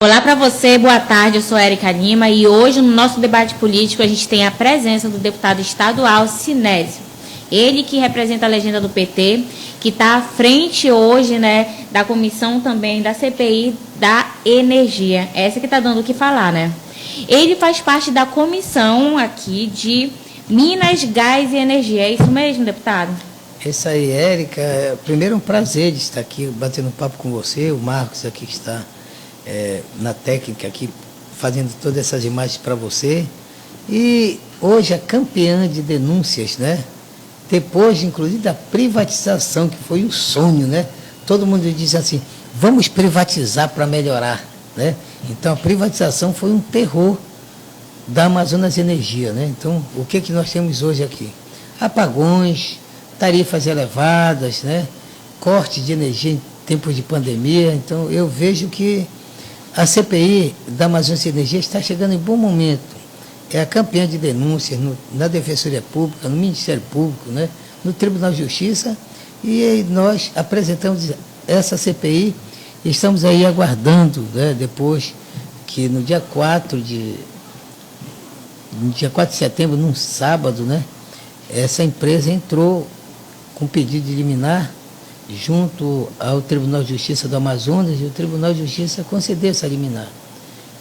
Olá para você, boa tarde, eu sou Érica Lima e hoje no nosso debate político a gente tem a presença do deputado estadual Sinésio. Ele que representa a legenda do PT, que está à frente hoje, da comissão também da CPI da Energia. Essa que está dando o que falar, né? Ele faz parte da comissão aqui de Minas, Gás e Energia. É isso mesmo, deputado? É isso aí, Érica. Primeiro, um prazer de estar aqui batendo um papo com você, o Marcos aqui que está na técnica aqui, fazendo todas essas imagens para você. E hoje a campeã de denúncias, né? Depois, inclusive, da privatização, que foi um sonho, né? Todo mundo diz assim, vamos privatizar para melhorar, né? Então, a privatização foi um terror da Amazonas Energia, né? Então, o que nós temos hoje aqui? Apagões, tarifas elevadas, né? Corte de energia em tempos de pandemia. Então, eu vejo que a CPI da Amazonas Energia está chegando em bom momento. É a campeã de denúncias na Defensoria Pública, no Ministério Público, né, no Tribunal de Justiça, e nós apresentamos essa CPI e estamos aí aguardando, né, depois que no dia 4 de setembro, num sábado, né, essa empresa entrou com pedido de liminar junto ao Tribunal de Justiça do Amazonas, e o Tribunal de Justiça concedeu essa liminar.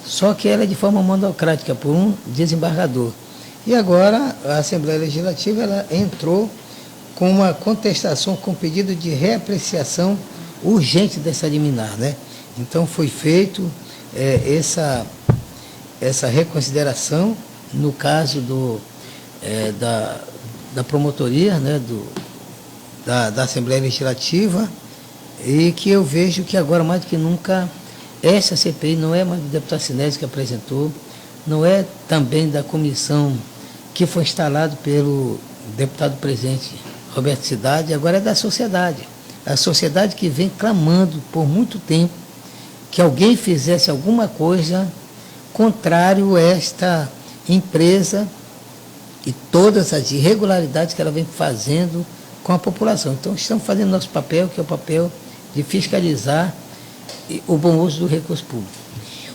Só que ela é de forma monocrática, por um desembargador. E agora a Assembleia Legislativa ela entrou com uma contestação, com pedido de reapreciação urgente dessa liminar, né? Então foi feito essa reconsideração no caso da promotoria, né, da Assembleia Legislativa, e que eu vejo que agora, mais do que nunca, essa CPI não é mais do deputado Sinésio que apresentou, não é também da comissão que foi instalada pelo deputado presidente Roberto Cidade, agora é da sociedade. A sociedade que vem clamando por muito tempo que alguém fizesse alguma coisa contrário a esta empresa e todas as irregularidades que ela vem fazendo com a população. Então, estamos fazendo nosso papel, que é o papel de fiscalizar o bom uso do recurso público.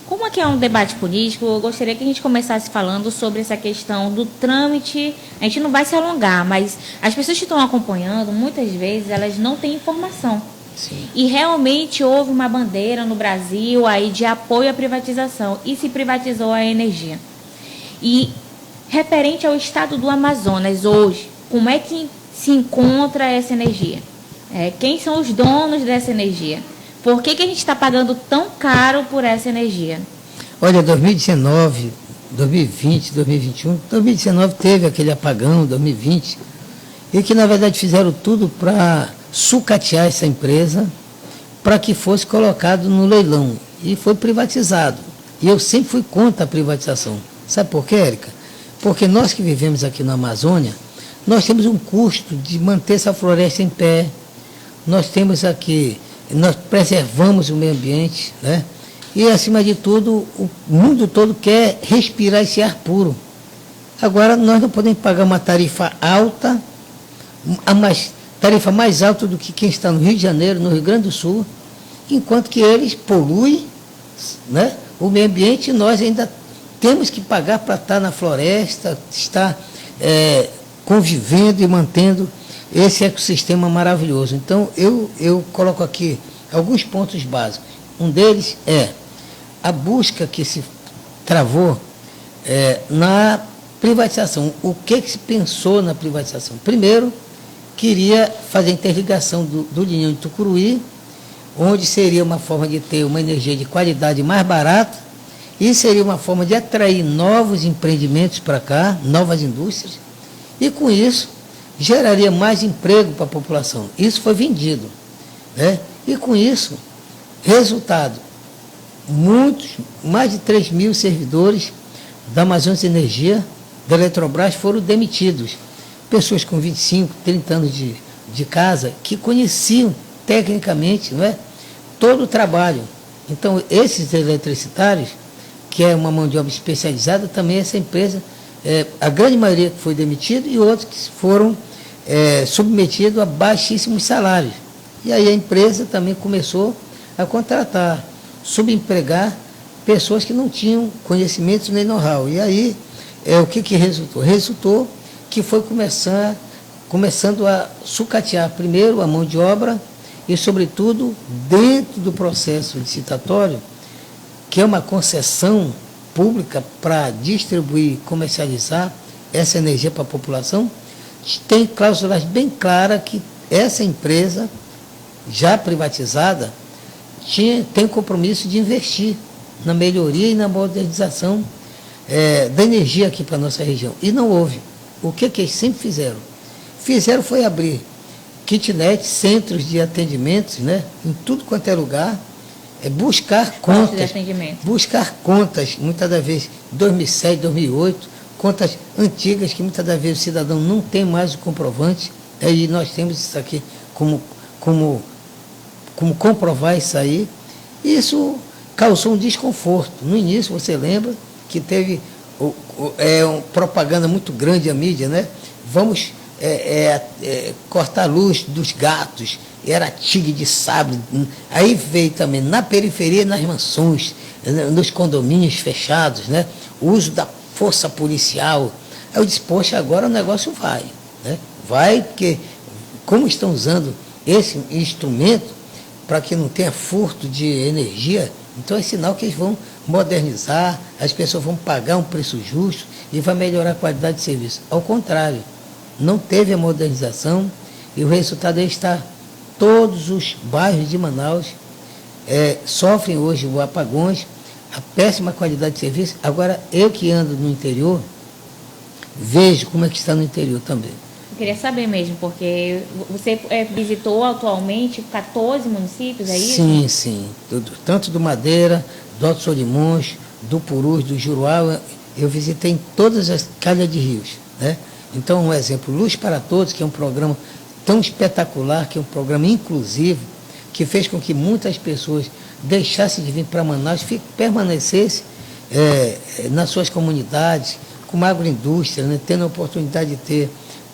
Como aqui é um debate político, eu gostaria que a gente começasse falando sobre essa questão do trâmite. A gente não vai se alongar, mas as pessoas que estão acompanhando, muitas vezes, elas não têm informação. Sim. E realmente houve uma bandeira no Brasil aí de apoio à privatização, e se privatizou a energia. E referente ao estado do Amazonas hoje, como é que se encontra essa energia? Quem são os donos dessa energia? Por que a gente está pagando tão caro por essa energia? Olha, 2019, 2020, 2021, 2019 teve aquele apagão, 2020, e que na verdade fizeram tudo para sucatear essa empresa, para que fosse colocado no leilão, e foi privatizado. E eu sempre fui contra a privatização. Sabe por quê, Érica? Porque nós que vivemos aqui na Amazônia, nós temos um custo de manter essa floresta em pé, nós preservamos o meio ambiente, né? E, acima de tudo, o mundo todo quer respirar esse ar puro. Agora, nós não podemos pagar uma tarifa alta, tarifa mais alta do que quem está no Rio de Janeiro, no Rio Grande do Sul, enquanto que eles poluem, né, o meio ambiente, e nós ainda temos que pagar para estar na floresta, estar convivendo e mantendo esse ecossistema maravilhoso. Então, eu coloco aqui alguns pontos básicos. Um deles é a busca que se travou na privatização. O que se pensou na privatização? Primeiro, queria fazer a interligação do Linhão de Tucuruí, onde seria uma forma de ter uma energia de qualidade mais barata, e seria uma forma de atrair novos empreendimentos para cá, novas indústrias, e com isso geraria mais emprego para a população. Isso foi vendido, né? E com isso, resultado, mais de 3 mil servidores da Amazonas Energia, da Eletrobras, foram demitidos. Pessoas com 25, 30 anos de casa, que conheciam tecnicamente, não é, todo o trabalho. Então, esses eletricitários, que é uma mão de obra especializada, também essa empresa, a grande maioria que foi demitida, e outros que foram submetidos a baixíssimos salários. E aí a empresa também começou a contratar, subempregar pessoas que não tinham conhecimentos nem know-how. E aí, o que resultou? Resultou que foi começando a sucatear primeiro a mão de obra e, sobretudo, dentro do processo licitatório, que é uma concessão pública para distribuir, comercializar essa energia para a população, tem cláusulas bem claras que essa empresa, já privatizada, tem compromisso de investir na melhoria e na modernização da energia aqui para a nossa região. E não houve. O que eles sempre fizeram? Fizeram foi abrir kitnet, centros de atendimentos, né, em tudo quanto é lugar, buscar contas, muitas das vezes, 2007, 2008, contas antigas que muitas das vezes o cidadão não tem mais o comprovante, e nós temos isso aqui como comprovar isso aí. Isso causou um desconforto. No início, você lembra que teve uma propaganda muito grande à mídia, né? Vamos cortar a luz dos gatos, era tigre de sabre. Aí veio também na periferia, nas mansões, nos condomínios fechados, né? O uso da força policial. Aí eu disse, poxa, agora o negócio vai, né? Vai, porque como estão usando esse instrumento para que não tenha furto de energia, então é sinal que eles vão modernizar, as pessoas vão pagar um preço justo e vai melhorar a qualidade de serviço. Ao contrário, não teve a modernização e o resultado aí está, todos os bairros de Manaus sofrem hoje os apagões, a péssima qualidade de serviço. Agora, eu que ando no interior, vejo como é que está no interior também. Eu queria saber mesmo, porque você visitou atualmente 14 municípios, é isso? Sim, sim. Tanto do Madeira, do Alto Solimões, do Purus, do Juruá, eu visitei em todas as calhas de rios, né? Então, um exemplo, Luz para Todos, que é um programa tão espetacular, que é um programa inclusivo, que fez com que muitas pessoas deixassem de vir para Manaus, permanecessem nas suas comunidades, com uma agroindústria, né, tendo a oportunidade de ter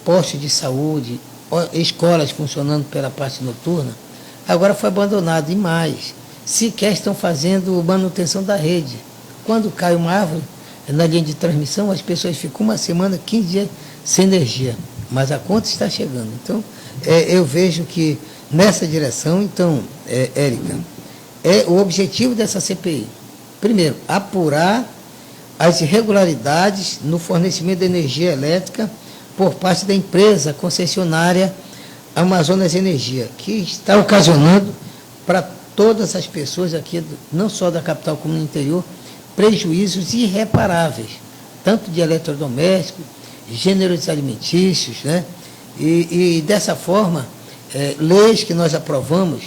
postos de saúde, escolas funcionando pela parte noturna. Agora foi abandonado, e mais, sequer estão fazendo manutenção da rede. Quando cai uma árvore na linha de transmissão, as pessoas ficam uma semana, 15 dias sem energia, mas a conta está chegando. Então, eu vejo que nessa direção, então, Érica, o objetivo dessa CPI, primeiro, apurar as irregularidades no fornecimento de energia elétrica por parte da empresa concessionária Amazonas Energia, que está ocasionando para todas as pessoas aqui, não só da capital como no interior, prejuízos irreparáveis, tanto de eletrodomésticos, gêneros alimentícios, né? E dessa forma, leis que nós aprovamos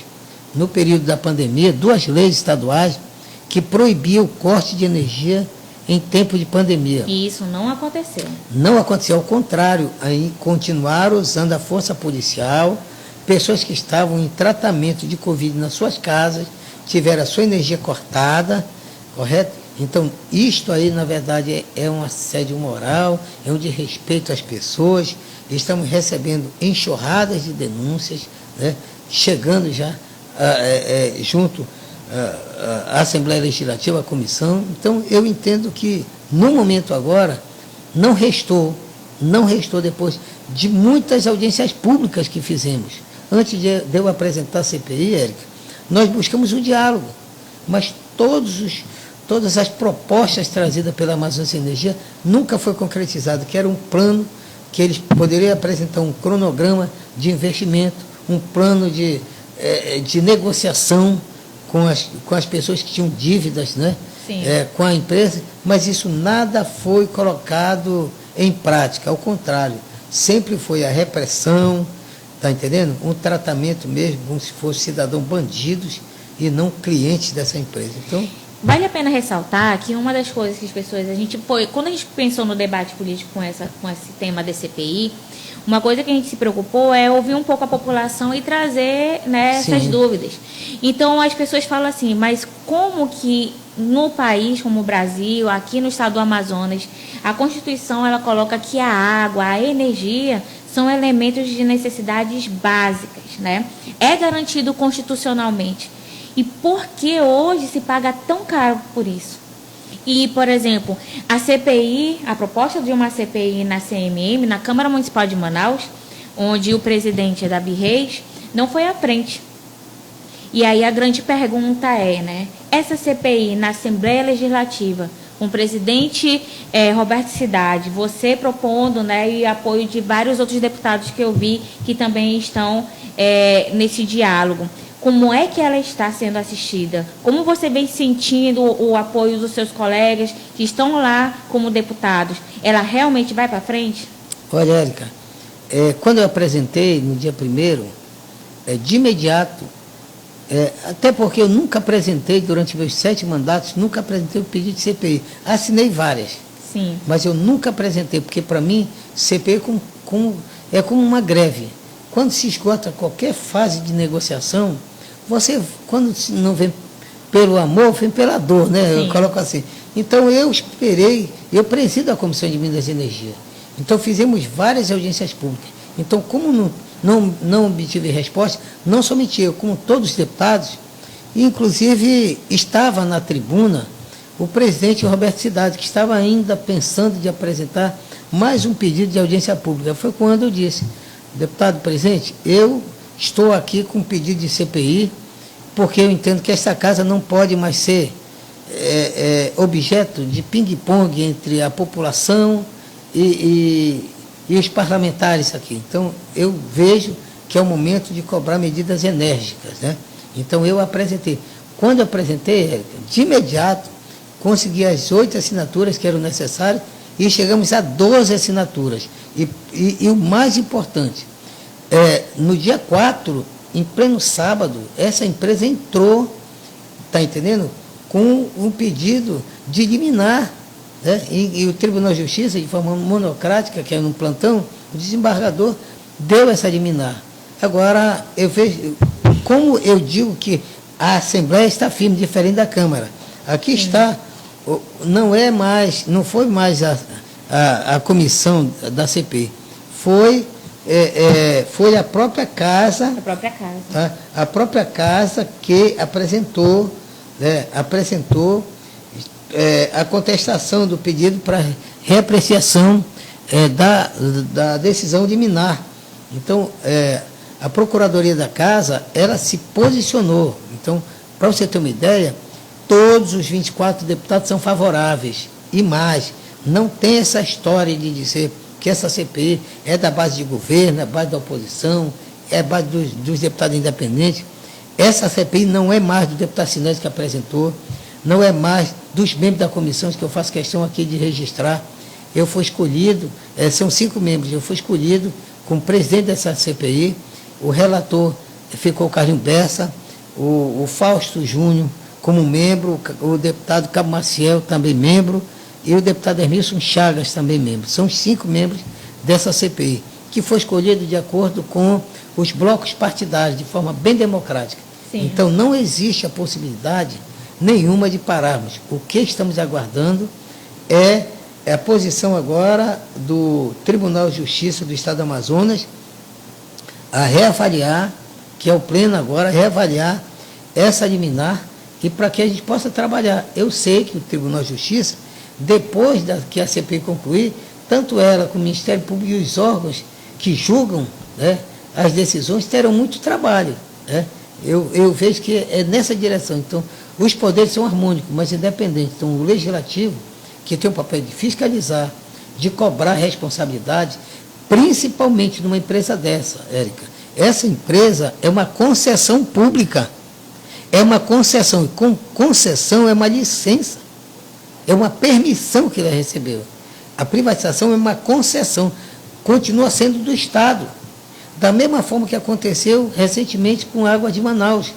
no período da pandemia, 2 leis estaduais que proibiam o corte de energia em tempo de pandemia. E isso não aconteceu. Não aconteceu, ao contrário, aí continuaram usando a força policial, pessoas que estavam em tratamento de Covid nas suas casas, tiveram a sua energia cortada, correto? Então, isto aí, na verdade, é um assédio moral, é um desrespeito às pessoas. Estamos recebendo enxurradas de denúncias, né, chegando já junto à Assembleia Legislativa, à comissão. Então, eu entendo que, no momento agora, não restou depois de muitas audiências públicas que fizemos. Antes de eu apresentar a CPI, Érica, nós buscamos um diálogo, mas todas as propostas trazidas pela Amazonas Energia nunca foi concretizado, que era um plano que eles poderiam apresentar, um cronograma de investimento, um plano de negociação com as pessoas que tinham dívidas, né? Com a empresa, mas isso nada foi colocado em prática, ao contrário, sempre foi a repressão, está entendendo? Um tratamento mesmo como se fossem cidadãos bandidos e não clientes dessa empresa. Então, vale a pena ressaltar que uma das coisas que as pessoas, quando a gente pensou no debate político com esse tema da CPI, uma coisa que a gente se preocupou é ouvir um pouco a população e trazer, né, essas dúvidas. Então, as pessoas falam assim, mas como que no país como o Brasil, aqui no estado do Amazonas, a Constituição ela coloca que a água, a energia são elementos de necessidades básicas, né? É garantido constitucionalmente. E por que hoje se paga tão caro por isso? E, por exemplo, a CPI, a proposta de uma CPI na CMM, na Câmara Municipal de Manaus, onde o presidente é Davi Reis, não foi à frente. E aí a grande pergunta é, né? Essa CPI na Assembleia Legislativa, com o presidente Roberto Cidade, você propondo, né, e apoio de vários outros deputados que eu vi que também estão nesse diálogo. Como é que ela está sendo assistida? Como você vem sentindo o apoio dos seus colegas que estão lá como deputados? Ela realmente vai para frente? Olha, Érica, quando eu apresentei no dia 1º, de imediato, até porque eu nunca apresentei, durante meus 7 mandatos, nunca apresentei o pedido de CPI. Assinei várias. Sim. Mas eu nunca apresentei, porque para mim, CPI é como uma greve. Quando se esgota qualquer fase de negociação, você, quando não vem pelo amor, vem pela dor, né? Sim. Eu coloco assim. Então eu esperei, eu presido a Comissão de Minas e Energia. Então fizemos várias audiências públicas. Então, como não obtive resposta, não somente eu, como todos os deputados, inclusive estava na tribuna o presidente Roberto Cidade, que estava ainda pensando de apresentar mais um pedido de audiência pública. Foi quando eu disse: deputado presidente, eu estou aqui com um pedido de CPI, porque eu entendo que esta casa não pode mais ser objeto de ping-pong entre a população e os parlamentares aqui. Então, eu vejo que é o momento de cobrar medidas enérgicas, né? Então, eu apresentei. Quando eu apresentei, de imediato, consegui as 8 assinaturas que eram necessárias e chegamos a 12 assinaturas. E o mais importante, no dia 4, em pleno sábado, essa empresa entrou, está entendendo? Com um pedido de liminar, né? E o Tribunal de Justiça, de forma monocrática, que é no plantão, o desembargador deu essa liminar. Agora, eu vejo, como eu digo que a Assembleia está firme, diferente da Câmara. Aqui está, não foi mais a comissão da CPI, foi a própria casa. A própria casa. Tá? A própria casa que apresentou a contestação do pedido para reapreciação da decisão liminar. Então, a Procuradoria da Casa, ela se posicionou. Então, para você ter uma ideia, todos os 24 deputados são favoráveis. E mais, não tem essa história de dizer que essa CPI é da base de governo, é base da oposição, é base dos deputados independentes. Essa CPI não é mais do deputado Sinésio que apresentou, não é mais dos membros da comissão, que eu faço questão aqui de registrar. Eu fui escolhido, são 5 membros, eu fui escolhido como presidente dessa CPI, o relator ficou o Carlinhos Bessa, o Fausto Júnior como membro, o deputado Cabo Maciel também membro, e o deputado Hermilson Chagas também membro. São os 5 membros dessa CPI, que foi escolhido de acordo com os blocos partidários, de forma bem democrática. Sim. Então, não existe a possibilidade nenhuma de pararmos. O que estamos aguardando é a posição agora do Tribunal de Justiça do Estado do Amazonas a reavaliar, que é o pleno agora, reavaliar essa liminar e para que a gente possa trabalhar. Eu sei que o Tribunal de Justiça, depois que a CPI concluir, tanto ela como o Ministério Público e os órgãos que julgam, né, as decisões terão muito trabalho, né? Eu vejo que é nessa direção. Então, os poderes são harmônicos, mas independentes. Então, o Legislativo, que tem o papel de fiscalizar, de cobrar responsabilidade, principalmente numa empresa dessa, Érica. Essa empresa é uma concessão pública. É uma concessão. E com concessão é uma licença. É uma permissão que ela recebeu. A privatização é uma concessão. Continua sendo do Estado. Da mesma forma que aconteceu recentemente com a Água de Manaus,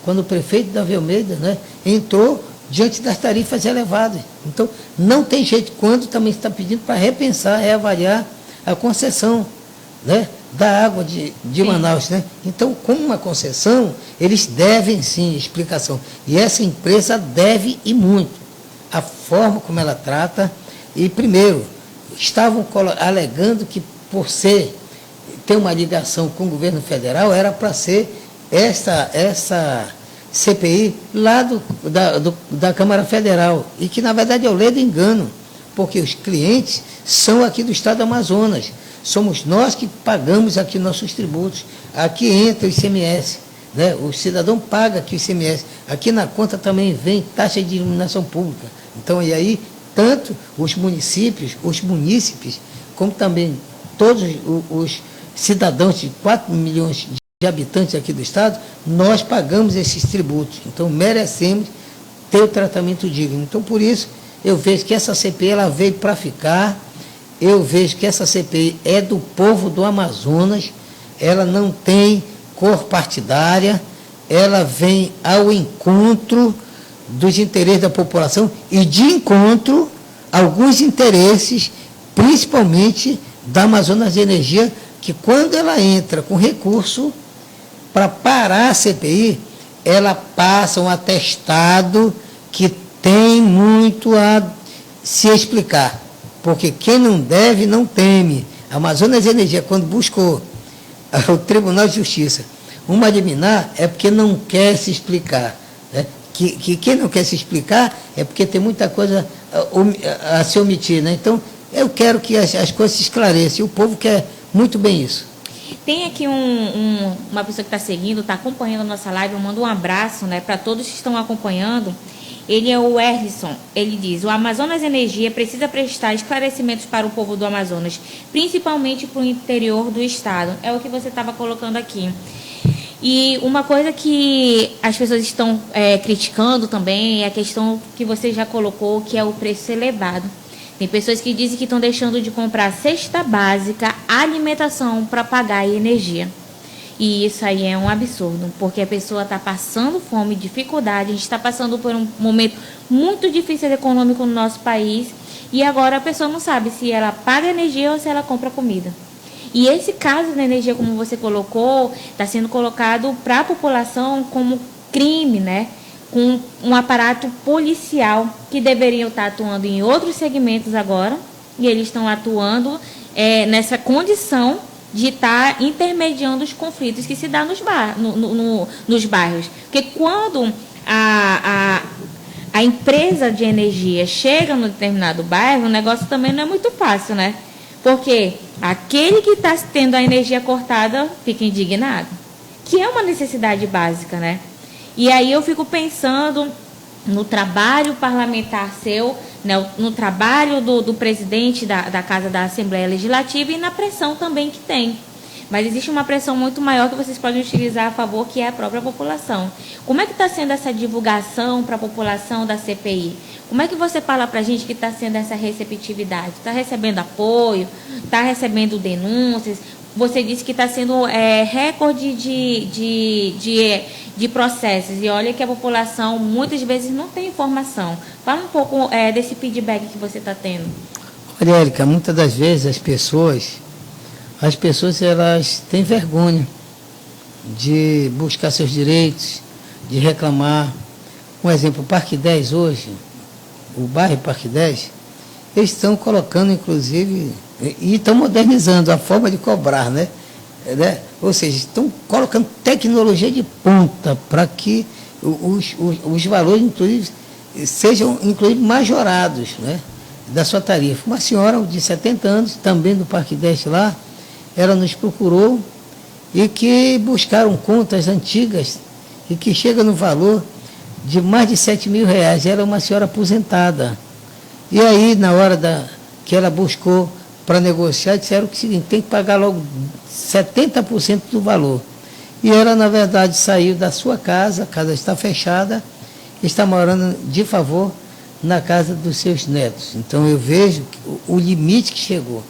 quando o prefeito Davi Almeida, né, entrou diante das tarifas elevadas. Então, não tem jeito, quando também está pedindo para repensar, reavaliar a concessão, né, da água de Manaus. Né? Então, como uma concessão, eles devem sim explicação. E essa empresa deve e muito. A forma como ela trata, e primeiro, estavam alegando que por ter uma ligação com o governo federal, era para ser essa CPI lá da Câmara Federal, e que, na verdade, é o ledo engano, porque os clientes são aqui do Estado do Amazonas. Somos nós que pagamos aqui nossos tributos. Aqui entra o ICMS, né? O cidadão paga aqui o ICMS. Aqui na conta também vem taxa de iluminação pública. Então, e aí, tanto os munícipes, como também todos os cidadãos de 4 milhões de habitantes aqui do Estado, nós pagamos esses tributos. Então, merecemos ter o tratamento digno. Então, por isso, eu vejo que essa CPI ela veio para ficar. Eu vejo que essa CPI é do povo do Amazonas, ela não tem cor partidária, ela vem ao encontro dos interesses da população e de encontro a alguns interesses, principalmente da Amazonas de Energia, que quando ela entra com recurso para parar a CPI, ela passa um atestado que tem muito a se explicar. Porque quem não deve, não teme. A Amazonas de Energia, quando buscou o Tribunal de Justiça uma liminar, é porque não quer se explicar. Né? Que quem não quer se explicar é porque tem muita coisa a se omitir. Né? Então, eu quero que as coisas se esclareçam. E o povo quer muito bem isso. Tem aqui uma pessoa que está seguindo, está acompanhando a nossa live. Eu mando um abraço, né, para todos que estão acompanhando. Ele é o Erlisson. Ele diz: o Amazonas Energia precisa prestar esclarecimentos para o povo do Amazonas, principalmente para o interior do estado. É o que você estava colocando aqui. E uma coisa que as pessoas estão criticando também é a questão que você já colocou, que é o preço elevado. Tem pessoas que dizem que estão deixando de comprar cesta básica, alimentação para pagar a energia. E isso aí é um absurdo, porque a pessoa está passando fome, dificuldade, a gente está passando por um momento muito difícil econômico no nosso país, e agora a pessoa não sabe se ela paga energia ou se ela compra comida. E esse caso da energia, como você colocou, está sendo colocado para a população como crime, né? Com um aparato policial que deveriam estar atuando em outros segmentos agora, e eles estão atuando nessa condição de estar intermediando os conflitos que se dão nos bairros. Porque quando a empresa de energia chega no determinado bairro, o negócio também não é muito fácil, né? Porque aquele que está tendo a energia cortada fica indignado, que é uma necessidade básica, né? E aí eu fico pensando no trabalho parlamentar seu, né, no trabalho do presidente da Casa da Assembleia Legislativa e na pressão também que tem. Mas existe uma pressão muito maior que vocês podem utilizar a favor, que é a própria população. Como é que está sendo essa divulgação para a população da CPI? Como é que você fala para a gente que está sendo essa receptividade? Está recebendo apoio? Está recebendo denúncias? Você disse que está sendo recorde de processos. E olha que a população muitas vezes não tem informação. Fala um pouco desse feedback que você está tendo. Olha, Érica, muitas das vezes as pessoas elas têm vergonha de buscar seus direitos, de reclamar. Um exemplo, o Parque 10 hoje, o bairro Parque 10, eles estão colocando, inclusive, e estão modernizando a forma de cobrar, né? Ou seja, estão colocando tecnologia de ponta para que os valores, inclusive, sejam inclusive majorados, né, da sua tarifa. Uma senhora de 70 anos, também do Parque 10 lá, ela nos procurou e que buscaram contas antigas e que chega no valor de mais de 7 mil reais. Ela é uma senhora aposentada. E aí, na hora que ela buscou para negociar, disseram que seguinte, tem que pagar logo 70% do valor. E ela, na verdade, saiu da sua casa, a casa está fechada, está morando de favor na casa dos seus netos. Então, eu vejo o limite que chegou.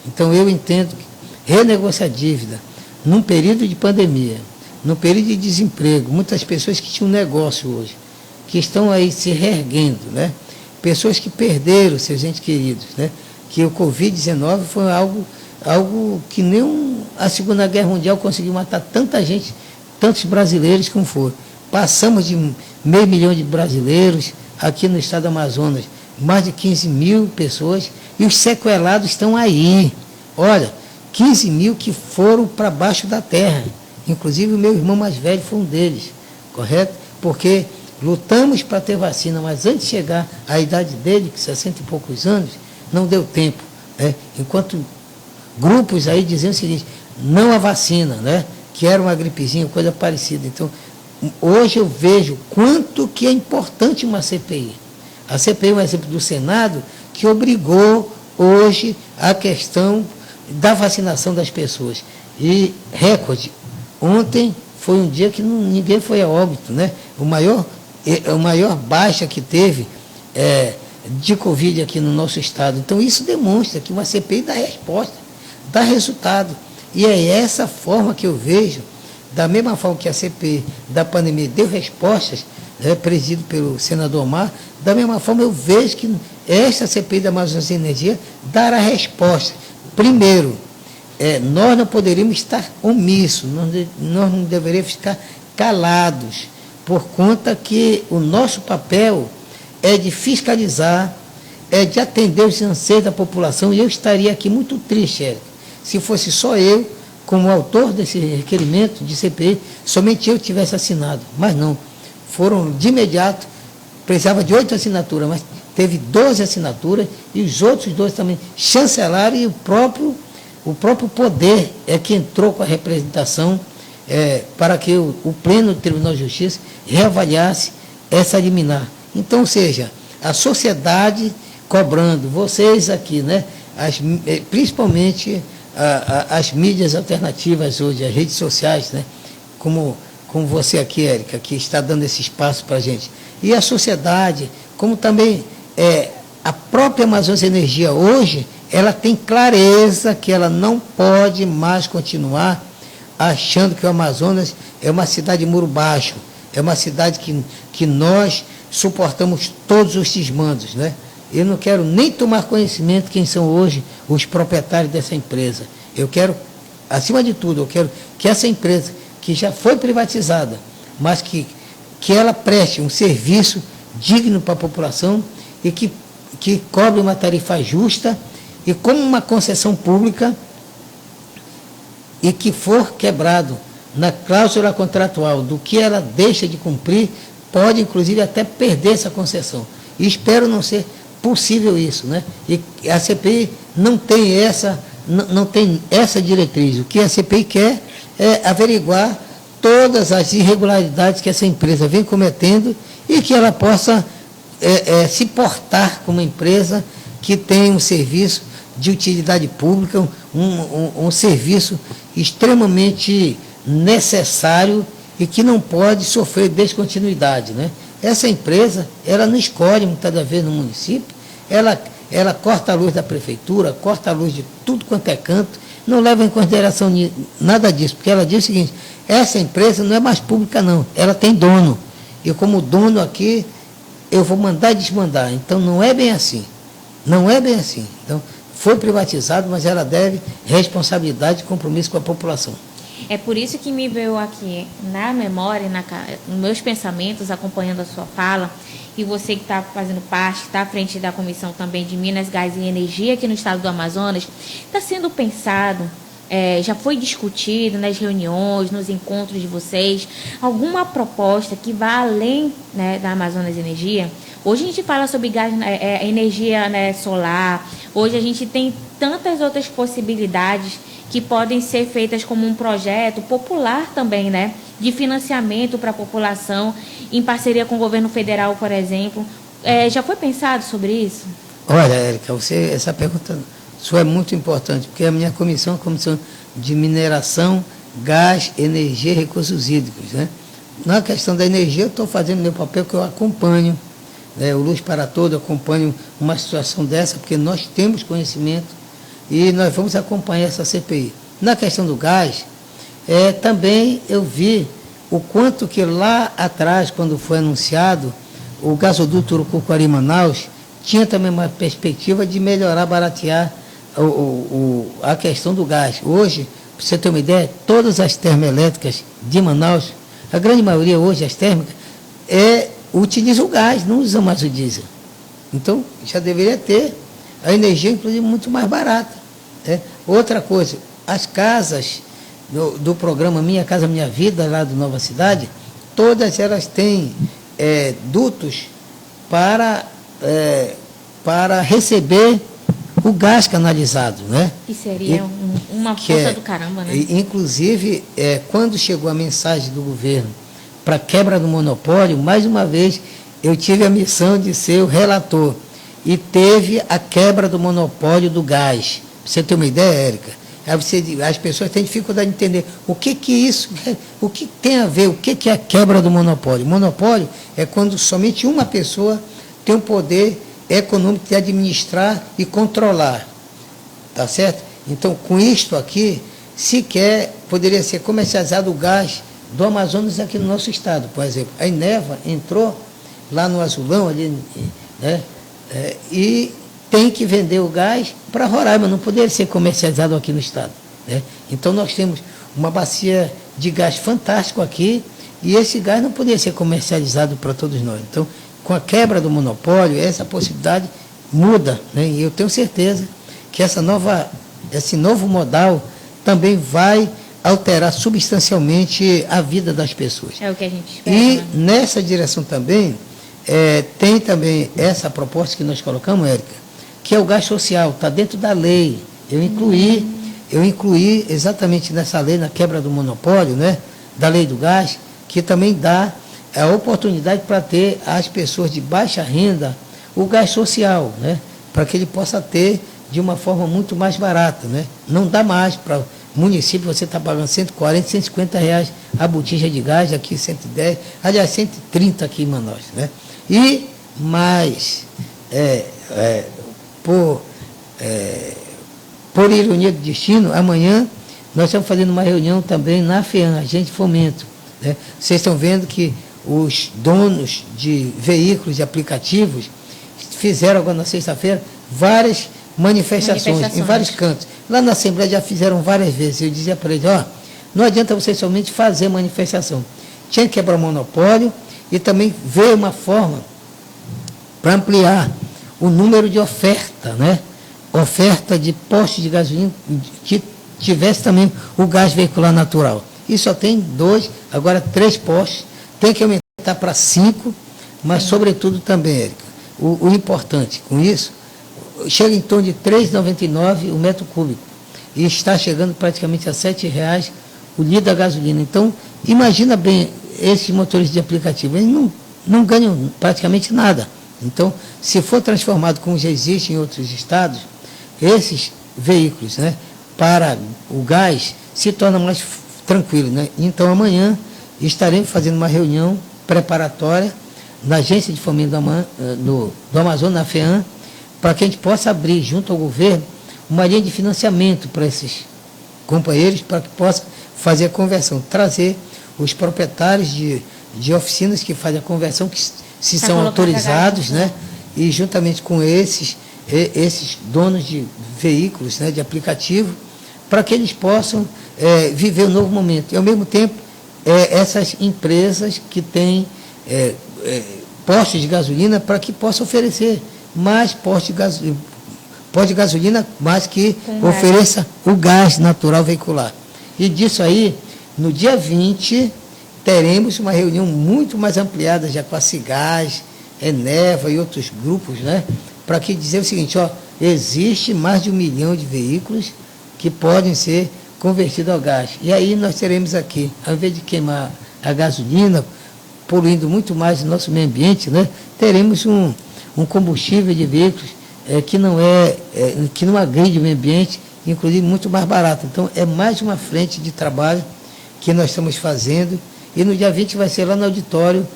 Então, eu entendo que renegociar dívida num período de pandemia, num período de desemprego, muitas pessoas que tinham negócio hoje, que estão aí se reerguendo, né? Pessoas que perderam seus entes queridos, né? Que o Covid-19 foi algo que nem a Segunda Guerra Mundial conseguiu matar tanta gente, tantos brasileiros como foi. Passamos de 500 mil de brasileiros aqui no estado do Amazonas, mais de 15 mil pessoas, e os sequelados estão aí. Olha, 15 mil que foram para baixo da terra. Inclusive o meu irmão mais velho foi um deles, correto? porque lutamos para ter vacina, mas antes de chegar à idade dele, que 60 e poucos anos, não deu tempo. Né? Enquanto grupos aí diziam o seguinte, não a vacina, né? Que era uma gripezinha, coisa parecida. Então, hoje eu vejo quanto que é importante uma CPI. A CPI é um exemplo do Senado que obrigou hoje a questão da vacinação das pessoas. E recorde, ontem foi um dia que ninguém foi a óbito, né? O maior baixa que teve de Covid aqui no nosso estado. Então isso demonstra que uma CPI dá resposta, dá resultado. E é essa forma que eu vejo, da mesma forma que a CPI da pandemia deu respostas, presidido pelo senador Omar, da mesma forma eu vejo que esta CPI da Amazônia Energia dará resposta. Primeiro, nós não poderíamos estar omissos, nós não deveríamos ficar calados, por conta que o nosso papel é de fiscalizar, é de atender os anseios da população, e eu estaria aqui muito triste, Érica, se fosse só eu, como autor desse requerimento de CPI, somente eu tivesse assinado, mas não, foram de imediato, precisava de 8 assinaturas, mas teve 12 assinaturas, e os outros 2 também chancelaram, e o próprio poder é que entrou com a representação para que o Pleno do Tribunal de Justiça reavaliasse essa liminar. Então, ou seja, a sociedade cobrando, vocês aqui, né, principalmente as mídias alternativas hoje, as redes sociais, né, como você aqui, Érica, que está dando esse espaço para a gente, e a sociedade, como também a própria Amazônia Energia hoje, ela tem clareza que ela não pode mais continuar achando que o Amazonas é uma cidade de muro baixo, é uma cidade que nós suportamos todos os desmandos, né? Eu não quero nem tomar conhecimento quem são hoje os proprietários dessa empresa. Eu quero, acima de tudo, eu quero que essa empresa, que já foi privatizada, mas que ela preste um serviço digno para a população e que cobre uma tarifa justa e como uma concessão pública e que for quebrado na cláusula contratual do que ela deixa de cumprir, pode inclusive até perder essa concessão. E espero não ser possível isso, né? E a CPI não tem essa diretriz. O que a CPI quer é averiguar todas as irregularidades que essa empresa vem cometendo e que ela possa se portar como empresa que tem um serviço de utilidade pública, um serviço extremamente necessário e que não pode sofrer descontinuidade, né? Essa empresa, ela não escolhe muitas das vezes no município, ela corta a luz da prefeitura, corta a luz de tudo quanto é canto, não leva em consideração nada disso, porque ela diz o seguinte, essa empresa não é mais pública não, ela tem dono, e como dono aqui, eu vou mandar e desmandar, então não é bem assim, então foi privatizado, mas ela deve responsabilidade e compromisso com a população. É por isso que me veio aqui na memória, nos meus pensamentos, acompanhando a sua fala, e você que está fazendo parte, está à frente da Comissão também de Minas, Gás e Energia aqui no estado do Amazonas, está sendo pensado, já foi discutido nas reuniões, nos encontros de vocês, alguma proposta que vá além, né, da Amazonas Energia? Hoje a gente fala sobre gás, energia, né, solar, hoje a gente tem tantas outras possibilidades que podem ser feitas como um projeto popular também, né, de financiamento para a população, em parceria com o governo federal, por exemplo. Já foi pensado sobre isso? Olha, Érica, essa pergunta sua é muito importante, porque a minha comissão é a Comissão de Mineração, Gás, Energia e Recursos Hídricos, né? Na questão da energia, eu estou fazendo meu papel, que eu acompanho, o Luz para Todo, acompanho uma situação dessa, porque nós temos conhecimento e nós vamos acompanhar essa CPI. Na questão do gás, também eu vi o quanto que lá atrás, quando foi anunciado, o gasoduto Urucuquari-Manaus tinha também uma perspectiva de melhorar, baratear a questão do gás. Hoje, para você ter uma ideia, todas as termoelétricas de Manaus, a grande maioria hoje, as térmicas, utiliza o gás, não usa mais o diesel. Então, já deveria ter a energia, inclusive, muito mais barata. Outra coisa, as casas do programa Minha Casa Minha Vida, lá do Nova Cidade, todas elas têm dutos para receber o gás canalizado, né? Que seria uma força do caramba, né? Inclusive, quando chegou a mensagem do governo para quebra do monopólio, mais uma vez eu tive a missão de ser o relator. E teve a quebra do monopólio do gás. Pra você ter uma ideia, Érica? As pessoas têm dificuldade de entender o que isso, o que tem a ver, o que é a quebra do monopólio. Monopólio é quando somente uma pessoa tem o poder econômico de administrar e controlar. Tá certo? Então, com isto aqui, sequer poderia ser comercializado o gás do Amazonas aqui no nosso estado, por exemplo. A Eneva entrou lá no Azulão, ali, né? E tem que vender o gás para Roraima, não poderia ser comercializado aqui no estado, né? Então nós temos uma bacia de gás fantástico aqui e esse gás não poderia ser comercializado para todos nós. Então, com a quebra do monopólio, essa possibilidade muda, né? E eu tenho certeza que esse novo modal também vai alterar substancialmente a vida das pessoas. É o que a gente espera. E né? nessa direção também, tem também essa proposta que nós colocamos, Érica, que é o gás social, está dentro da lei. Eu incluí exatamente nessa lei, na quebra do monopólio, né, da lei do gás, que também dá a oportunidade para ter as pessoas de baixa renda o gás social, né, para que ele possa ter de uma forma muito mais barata, né? Não dá mais para o município, você está pagando 140, 150 reais a botija de gás, aqui 110, aliás, 130 aqui em Manaus, né? E mais, por ironia do destino, amanhã nós estamos fazendo uma reunião também na FEAM, Agente de Fomento, né? Vocês estão vendo que os donos de veículos e aplicativos fizeram agora na sexta-feira várias manifestações em vários cantos. Lá na Assembleia já fizeram várias vezes. Eu dizia para eles, não adianta vocês somente fazer manifestação. Tinha que quebrar o monopólio e também ver uma forma para ampliar o número de oferta, né? Oferta de postos de gasolina que tivesse também o gás veicular natural. E só tem 2, agora 3 postos. Tem que aumentar para 5, mas sobretudo também, Érica, o importante com isso, chega em torno de R$ 3,99 o metro cúbico. E está chegando praticamente a R$ 7,00 o litro da gasolina. Então, imagina bem, esses motores de aplicativo, eles não ganham praticamente nada. Então, se for transformado como já existe em outros estados, esses veículos, né, para o gás se torna mais tranquilo, né? Então, amanhã estaremos fazendo uma reunião preparatória na Agência de Fomento do Amazonas, na FEAM, para que a gente possa abrir, junto ao governo, uma linha de financiamento para esses companheiros, para que possa fazer a conversão, trazer os proprietários de oficinas que fazem a conversão, que se são autorizados, né? E juntamente com esses donos de veículos, né, de aplicativo, para que eles possam viver um novo momento. E, ao mesmo tempo, essas empresas que têm postos de gasolina, para que possam oferecer mais postos de gasolina, mas que ofereça o gás natural veicular. E disso aí, no dia 20, teremos uma reunião muito mais ampliada já com a Cigás, Eneva e outros grupos, né? Para que dizer o seguinte, existe mais de 1 milhão de veículos que podem ser convertidos ao gás. E aí nós teremos aqui, ao invés de queimar a gasolina, poluindo muito mais o nosso meio ambiente, né? Teremos um combustível de veículos que não agride o meio ambiente, inclusive muito mais barato. Então, é mais uma frente de trabalho que nós estamos fazendo. E no dia 20 vai ser lá no auditório,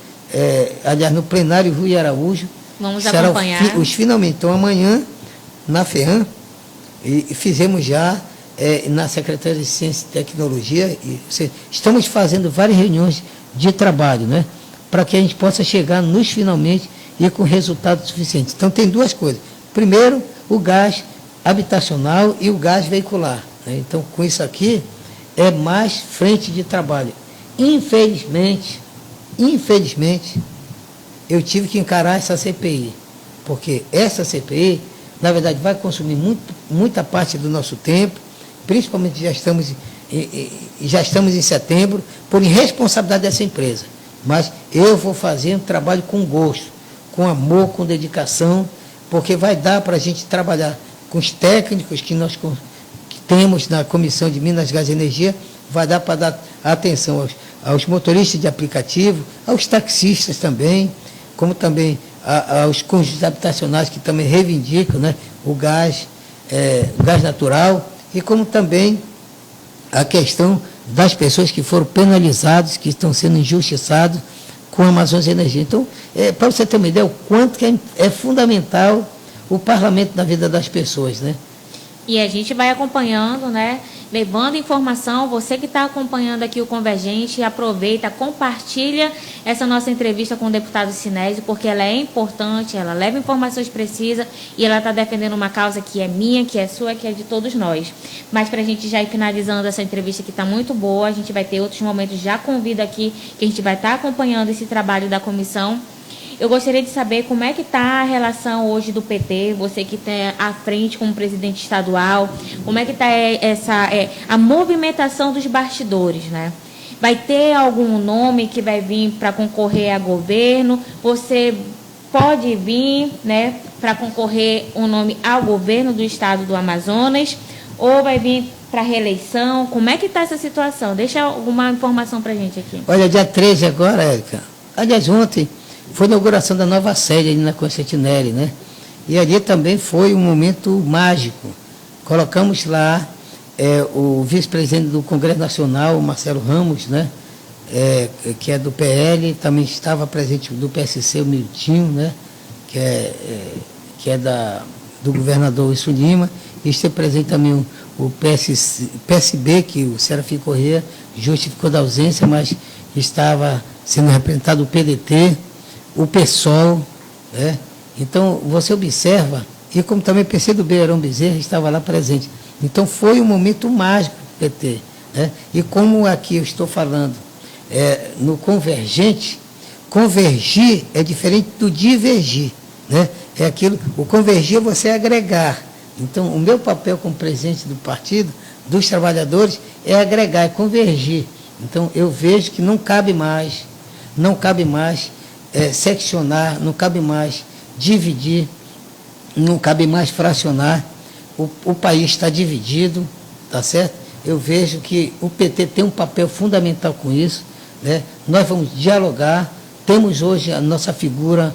aliás, no plenário Rui Araújo. Vamos acompanhar. Finalmente. Então, amanhã, na FEAM, e fizemos já na Secretaria de Ciência e Tecnologia, estamos fazendo várias reuniões de trabalho, né? Para que a gente possa chegar nos finalmente e com resultados suficientes. Então, tem 2 coisas. Primeiro, o gás habitacional e o gás veicular, né? Então, com isso aqui, é mais frente de trabalho. Infelizmente, eu tive que encarar essa CPI, porque essa CPI, na verdade, vai consumir muita parte do nosso tempo, principalmente já estamos em setembro, por irresponsabilidade dessa empresa. mas eu vou fazer um trabalho com gosto, com amor, com dedicação, porque vai dar para a gente trabalhar com os técnicos que que temos na Comissão de Minas, Gás e Energia, vai dar para dar atenção aos motoristas de aplicativo, aos taxistas também, como também aos cônjuges habitacionais que também reivindicam, né, o gás natural, e como também a questão das pessoas que foram penalizadas, que estão sendo injustiçados com a Amazonas Energia. Então, para você ter uma ideia, o quanto que é fundamental o parlamento na vida das pessoas, né? E a gente vai acompanhando, né? Levando informação. Você que está acompanhando aqui o Convergente, aproveita, compartilha essa nossa entrevista com o deputado Sinésio, porque ela é importante, ela leva informações precisas e ela está defendendo uma causa que é minha, que é sua, que é de todos nós. Mas para a gente já ir finalizando essa entrevista que está muito boa, a gente vai ter outros momentos, já convido aqui, que a gente vai estar acompanhando esse trabalho da comissão. Eu gostaria de saber como é que está a relação hoje do PT, você que está à frente como presidente estadual, como é que está a movimentação dos bastidores, né? Vai ter algum nome que vai vir para concorrer a governo? Você pode vir, né, para concorrer um nome ao governo do estado do Amazonas, ou vai vir para reeleição? Como é que está essa situação? Deixa alguma informação para a gente aqui. Olha, dia 13 agora, Érica, aliás, ontem foi a inauguração da nova sede ali na Constantinelli, né? E ali também foi um momento mágico. Colocamos lá o vice-presidente do Congresso Nacional, Marcelo Ramos, né? Que é do PL, também estava presente do PSC, o Miltinho, né? Que é do governador Wilson Lima, e esteve presente também o PSB, que o Serafim Corrêa justificou da ausência, mas estava sendo representado o PDT, o PSOL, né? Então você observa, e como também o PC do Beirão Bezerra estava lá presente. Então foi um momento mágico do PT, né? E como aqui eu estou falando no Convergente, convergir é diferente do divergir, né? O convergir é você agregar. Então o meu papel como presidente do partido, dos trabalhadores, é agregar, é convergir. Então eu vejo que não cabe mais seccionar, não cabe mais dividir, não cabe mais fracionar. O país está dividido, tá certo? Eu vejo que o PT tem um papel fundamental com isso, né? Nós vamos dialogar. Temos hoje a nossa figura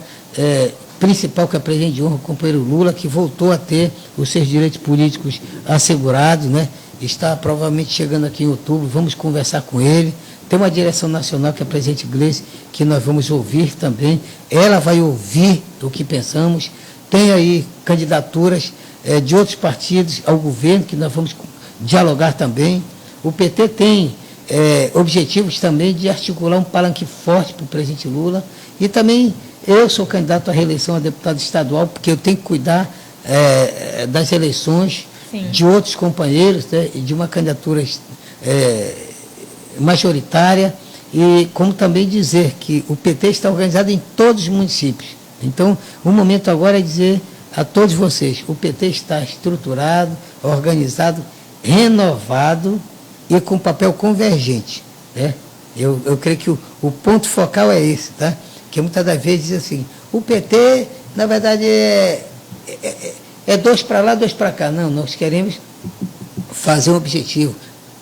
principal, que é a presidente de honra, o companheiro Lula, que voltou a ter os seus direitos políticos assegurados, né? Está provavelmente chegando aqui em outubro, vamos conversar com ele. Tem uma direção nacional, que é a presidente Gleice, que nós vamos ouvir também. Ela vai ouvir o que pensamos. Tem aí candidaturas de outros partidos ao governo, que nós vamos dialogar também. O PT tem objetivos também de articular um palanque forte para o presidente Lula. E também eu sou candidato à reeleição a deputado estadual, porque eu tenho que cuidar das eleições. Sim. De outros companheiros, né, e de uma candidatura majoritária, e como também dizer que o PT está organizado em todos os municípios. Então, o momento agora é dizer a todos vocês, o PT está estruturado, organizado, renovado e com papel convergente, né? Eu creio que o ponto focal é esse, tá? Que muitas das vezes diz assim, o PT, na verdade, é dois para lá, dois para cá. Não, nós queremos fazer um objetivo,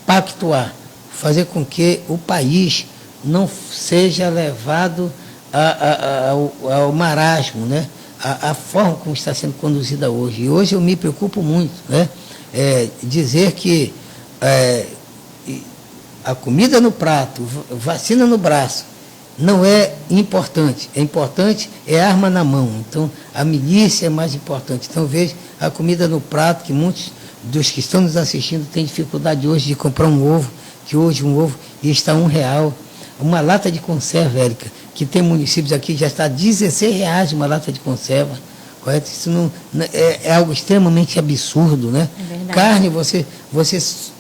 pactuar, fazer com que o país não seja levado ao marasmo, né? A forma como está sendo conduzida hoje. E hoje eu me preocupo muito, né? Dizer que a comida no prato, vacina no braço, não é importante. É importante, é arma na mão. Então, a milícia é mais importante. Então, vejo a comida no prato, que muitos dos que estão nos assistindo têm dificuldade hoje de comprar um ovo, que hoje um ovo está R$1. Uma lata de conserva, Érica, que tem municípios aqui, já está R$16 uma lata de conserva. Correto? Isso não, é algo extremamente absurdo, né? É verdade. Carne, você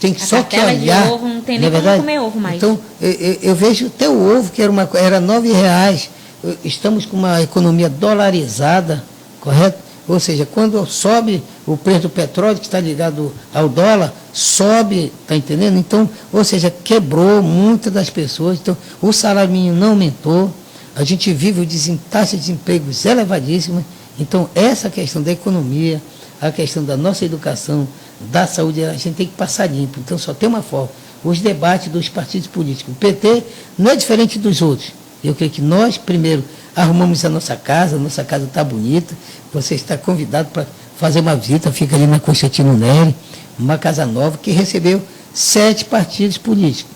tem só que olhar. De ovo, não tem nem como comer ovo mais. Então, eu vejo até o ovo, que era R$9. Estamos com uma economia dolarizada, correto? Ou seja, quando sobe o preço do petróleo, que está ligado ao dólar, sobe, está entendendo? Então, ou seja, quebrou muitas das pessoas. Então, o salário mínimo não aumentou, a gente vive taxa de desemprego elevadíssima. Então, essa questão da economia, a questão da nossa educação, da saúde, a gente tem que passar limpo. Então, só tem uma forma. Os debates dos partidos políticos. O PT não é diferente dos outros. Eu creio que nós, primeiro, arrumamos a nossa casa está bonita, você está convidado para fazer uma visita, fica ali na Constantino Nery, uma casa nova que recebeu 7 partidos políticos.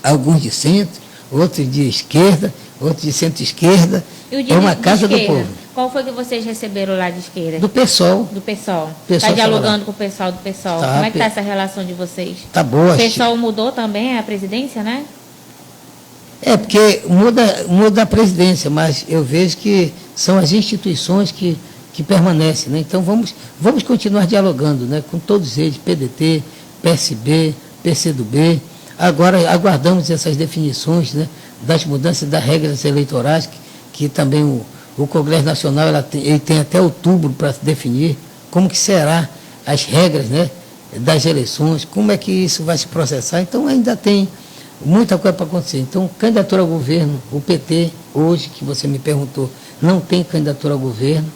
Alguns de centro, outros de esquerda, outros de centro-esquerda. É uma casa do povo. Qual foi que vocês receberam lá de esquerda? Do PSOL. Do PSOL. Está dialogando com o pessoal do PSOL. Tá, como é que está essa relação de vocês? Está boa. O PSOL mudou também a presidência, né? É, porque muda a presidência, mas eu vejo que são as instituições que permanecem, né? Então vamos continuar dialogando, né, com todos eles, PDT, PSB, PCdoB. Agora aguardamos essas definições, né, das mudanças das regras eleitorais, que também o Congresso Nacional ele tem até outubro para definir como que será as regras, né, das eleições, como é que isso vai se processar. Então ainda tem muita coisa para acontecer. Então, candidatura ao governo, o PT, hoje, que você me perguntou, não tem candidatura ao governo.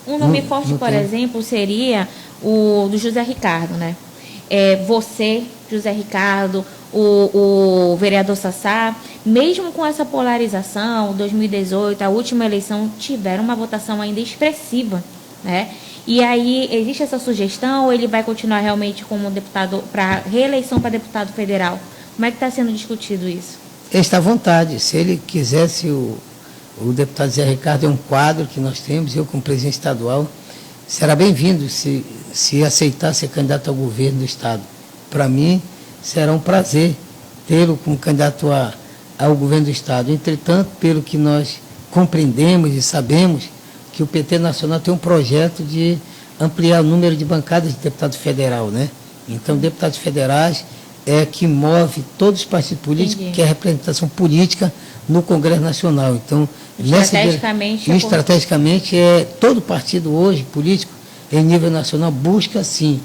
Um nome forte, por exemplo, seria o do José Ricardo, né? Você, José Ricardo, o vereador Sassá, mesmo com essa polarização, 2018, a última eleição, tiveram uma votação ainda expressiva, né? E aí, existe essa sugestão ou ele vai continuar realmente como deputado para reeleição para deputado federal? Como é que está sendo discutido isso? Ele está à vontade. Se ele quisesse, o deputado Zé Ricardo é um quadro que nós temos, eu como presidente estadual, será bem-vindo se aceitar ser candidato ao governo do estado. Para mim, será um prazer tê-lo como candidato ao governo do estado. Entretanto, pelo que nós compreendemos e sabemos, que o PT Nacional tem um projeto de ampliar o número de bancadas de deputado federal, né? Então, deputados federais que move todos os partidos políticos, que é a representação política no Congresso Nacional. Então, estrategicamente todo partido hoje, político, em nível nacional, busca, sim,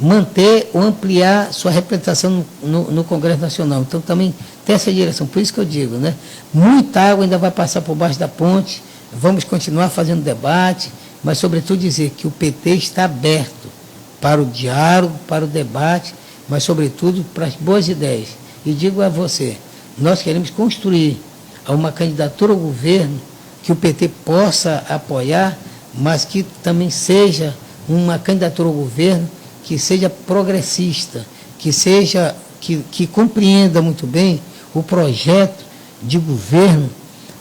manter ou ampliar sua representação no Congresso Nacional. Então, também tem essa direção. Por isso que eu digo, né? Muita água ainda vai passar por baixo da ponte, vamos continuar fazendo debate, mas, sobretudo, dizer que o PT está aberto para o diálogo, para o debate, mas, sobretudo, para as boas ideias. E digo a você, nós queremos construir uma candidatura ao governo que o PT possa apoiar, mas que também seja uma candidatura ao governo que seja progressista, que compreenda muito bem o projeto de governo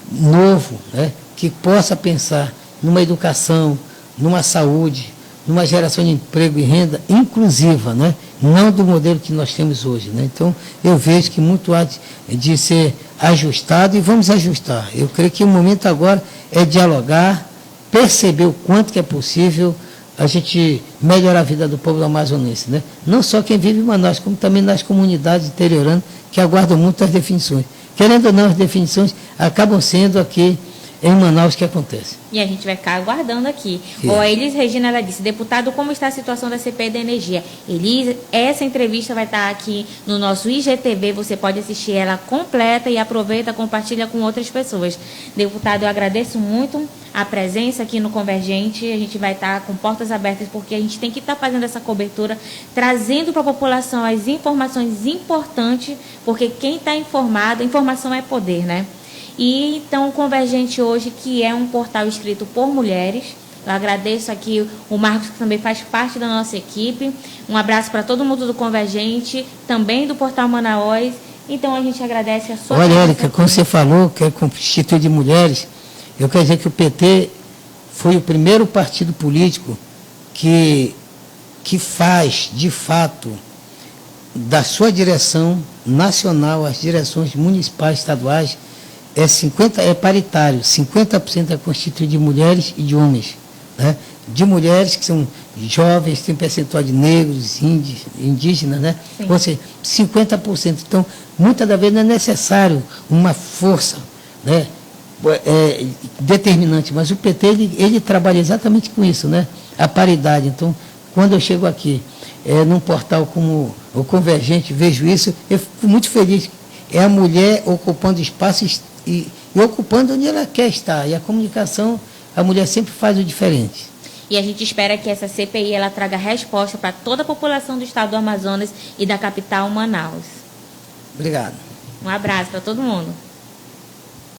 novo, né, que possa pensar numa educação, numa saúde, numa geração de emprego e renda inclusiva, né? Não do modelo que nós temos hoje, né? Então, eu vejo que muito há de ser ajustado e vamos ajustar. Eu creio que o momento agora é dialogar, perceber o quanto que é possível a gente melhorar a vida do povo amazonense, né? Não só quem vive em Manaus, como também nas comunidades interioranas que aguardam muito as definições. Querendo ou não, as definições acabam sendo aqui em Manaus que acontece. E a gente vai ficar aguardando aqui. A Elis Regina, ela disse, deputado, como está a situação da CPI da energia? Elis, essa entrevista vai estar aqui no nosso IGTV, você pode assistir ela completa e aproveita, compartilha com outras pessoas. Deputado, eu agradeço muito a presença aqui no Convergente, a gente vai estar com portas abertas, porque a gente tem que estar fazendo essa cobertura, trazendo para a população as informações importantes, porque quem está informado, informação é poder, né? E então o Convergente hoje, que é um portal escrito por mulheres, eu agradeço aqui o Marcos, que também faz parte da nossa equipe, um abraço para todo mundo do Convergente, também do portal Manaus. Então a gente agradece a sua... Olha, Érica, como você falou, que é constituído de mulheres, eu quero dizer que o PT foi o primeiro partido político que faz, de fato, da sua direção nacional, as direções municipais, estaduais, é paritário, 50% é constituído de mulheres e de homens, né? De mulheres que são jovens, tem percentual de negros, indígenas, né? Sim. Ou seja, 50%. Então, muitas das vezes não é necessário uma força, né, determinante, mas o PT ele trabalha exatamente com isso, né? A paridade. Então, quando eu chego aqui, num portal como o Convergente, vejo isso, eu fico muito feliz. É a mulher ocupando espaços e ocupando onde ela quer estar. E a comunicação, a mulher sempre faz o diferente. E a gente espera que essa CPI ela traga resposta para toda a população do estado do Amazonas e da capital Manaus. Obrigado. Um abraço para todo mundo.